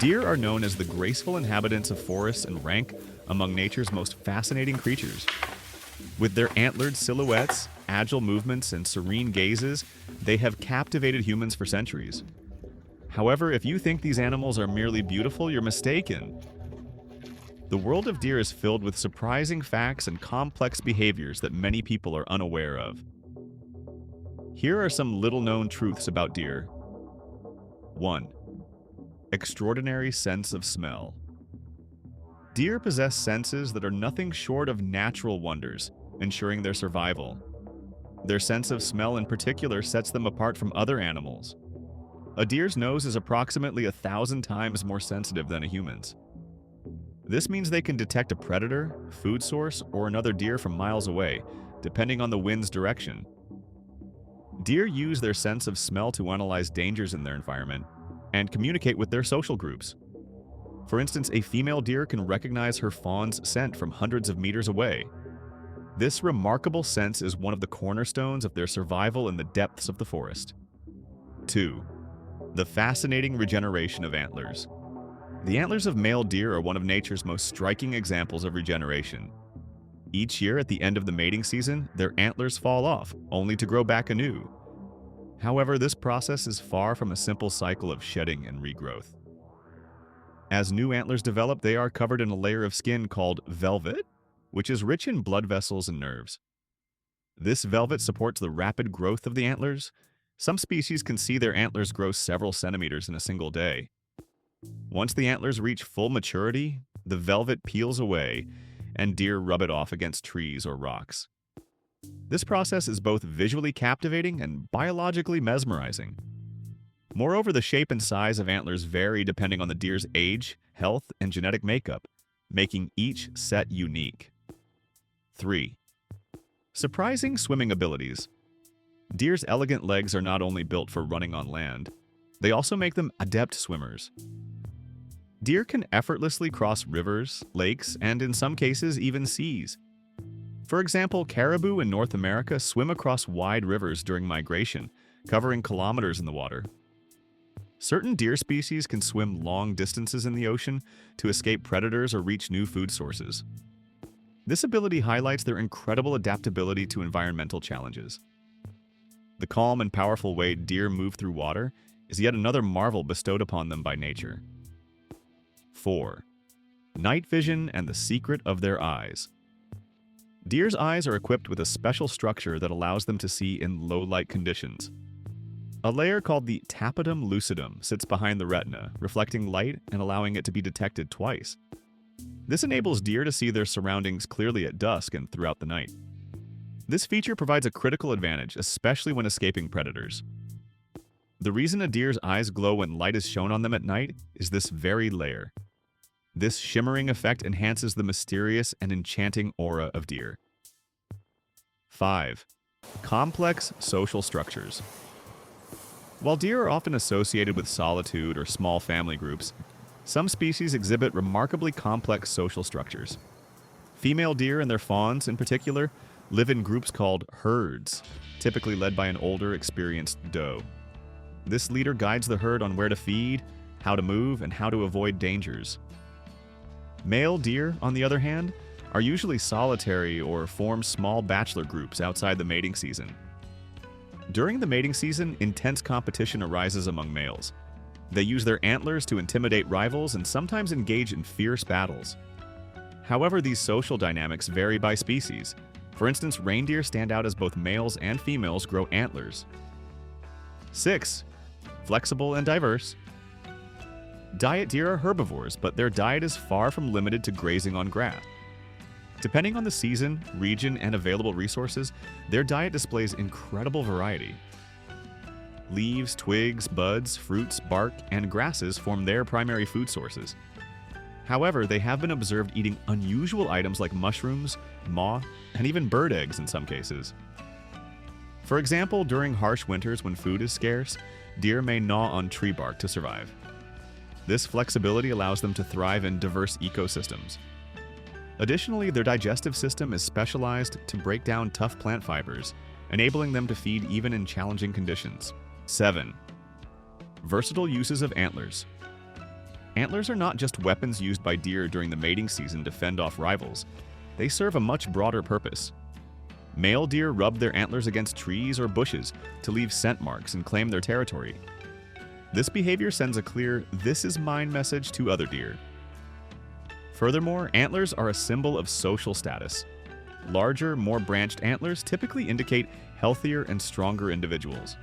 Deer are known as the graceful inhabitants of forests and rank among nature's most fascinating creatures. With their antlered silhouettes, agile movements, and serene gazes, they have captivated humans for centuries. However, if you think these animals are merely beautiful, you're mistaken. The world of deer is filled with surprising facts and complex behaviors that many people are unaware of. Here are some little-known truths about deer. 1. Extraordinary sense of smell. Deer possess senses that are nothing short of natural wonders, ensuring their survival. Their sense of smell in particular sets them apart from other animals. A deer's nose is approximately 1,000 times more sensitive than a human's. This means they can detect a predator, food source, or another deer from miles away, depending on the wind's direction. Deer use their sense of smell to analyze dangers in their environment and communicate with their social groups. For instance, a female deer can recognize her fawn's scent from hundreds of meters away. This remarkable sense is one of the cornerstones of their survival in the depths of the forest. 2. The fascinating regeneration of antlers. The antlers of male deer are one of nature's most striking examples of regeneration. Each year at the end of the mating season, their antlers fall off, only to grow back anew. However, this process is far from a simple cycle of shedding and regrowth. As new antlers develop, they are covered in a layer of skin called velvet, which is rich in blood vessels and nerves. This velvet supports the rapid growth of the antlers. Some species can see their antlers grow several centimeters in a single day. Once the antlers reach full maturity, the velvet peels away, and deer rub it off against trees or rocks. This process is both visually captivating and biologically mesmerizing. Moreover, the shape and size of antlers vary depending on the deer's age, health, and genetic makeup, making each set unique. 3. Surprising swimming abilities. Deer's elegant legs are not only built for running on land, they also make them adept swimmers. Deer can effortlessly cross rivers, lakes, and in some cases even seas. For example, caribou in North America swim across wide rivers during migration, covering kilometers in the water. Certain deer species can swim long distances in the ocean to escape predators or reach new food sources. This ability highlights their incredible adaptability to environmental challenges. The calm and powerful way deer move through water is yet another marvel bestowed upon them by nature. 4. Night vision and the secret of their eyes. Deer's eyes are equipped with a special structure that allows them to see in low-light conditions. A layer called the tapetum lucidum sits behind the retina, reflecting light and allowing it to be detected twice. This enables deer to see their surroundings clearly at dusk and throughout the night. This feature provides a critical advantage, especially when escaping predators. The reason a deer's eyes glow when light is shown on them at night is this very layer. This shimmering effect enhances the mysterious and enchanting aura of deer. 5. Complex social structures. While deer are often associated with solitude or small family groups, some species exhibit remarkably complex social structures. Female deer and their fawns, in particular, live in groups called herds, typically led by an older, experienced doe. This leader guides the herd on where to feed, how to move, and how to avoid dangers. Male deer, on the other hand, are usually solitary or form small bachelor groups outside the mating season. During the mating season, intense competition arises among males. They use their antlers to intimidate rivals and sometimes engage in fierce battles. However, these social dynamics vary by species. For instance, reindeer stand out as both males and females grow antlers. 6. Flexible and diverse. Diet deer are herbivores, but their diet is far from limited to grazing on grass. Depending on the season, region, and available resources, their diet displays incredible variety. Leaves, twigs, buds, fruits, bark, and grasses form their primary food sources. However, they have been observed eating unusual items like mushrooms, moth, and even bird eggs in some cases. For example, during harsh winters when food is scarce, deer may gnaw on tree bark to survive. This flexibility allows them to thrive in diverse ecosystems. Additionally, their digestive system is specialized to break down tough plant fibers, enabling them to feed even in challenging conditions. 7. Versatile uses of antlers. Antlers are not just weapons used by deer during the mating season to fend off rivals. They serve a much broader purpose. Male deer rub their antlers against trees or bushes to leave scent marks and claim their territory. This behavior sends a clear "this is mine" message to other deer. Furthermore, antlers are a symbol of social status. Larger, more branched antlers typically indicate healthier and stronger individuals.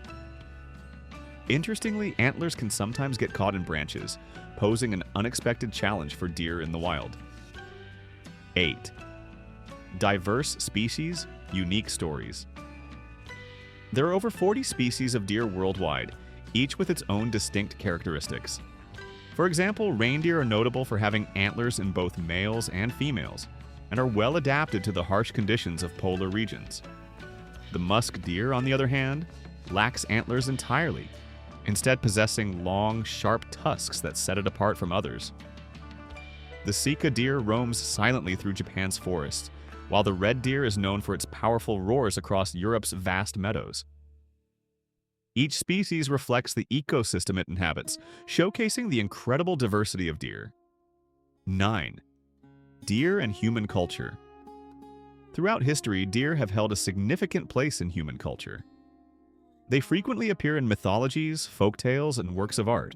Interestingly, antlers can sometimes get caught in branches, posing an unexpected challenge for deer in the wild. 8. Diverse species, unique stories. There are over 40 species of deer worldwide, each with its own distinct characteristics. For example, reindeer are notable for having antlers in both males and females, and are well adapted to the harsh conditions of polar regions. The musk deer, on the other hand, lacks antlers entirely, instead possessing long, sharp tusks that set it apart from others. The sika deer roams silently through Japan's forests, while the red deer is known for its powerful roars across Europe's vast meadows. Each species reflects the ecosystem it inhabits, showcasing the incredible diversity of deer. 9. Deer and human culture. Throughout history, deer have held a significant place in human culture. They frequently appear in mythologies, folktales, and works of art.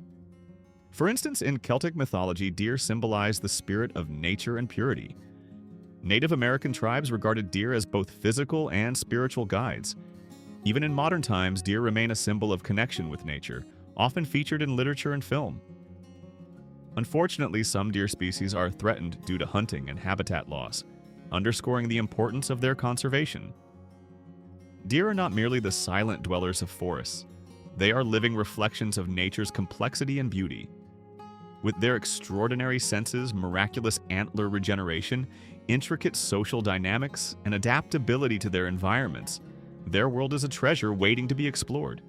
For instance, in Celtic mythology, deer symbolize the spirit of nature and purity. Native American tribes regarded deer as both physical and spiritual guides. Even in modern times, deer remain a symbol of connection with nature, often featured in literature and film. Unfortunately, some deer species are threatened due to hunting and habitat loss, underscoring the importance of their conservation. Deer are not merely the silent dwellers of forests. They are living reflections of nature's complexity and beauty. With their extraordinary senses, miraculous antler regeneration, intricate social dynamics, and adaptability to their environments, their world is a treasure waiting to be explored.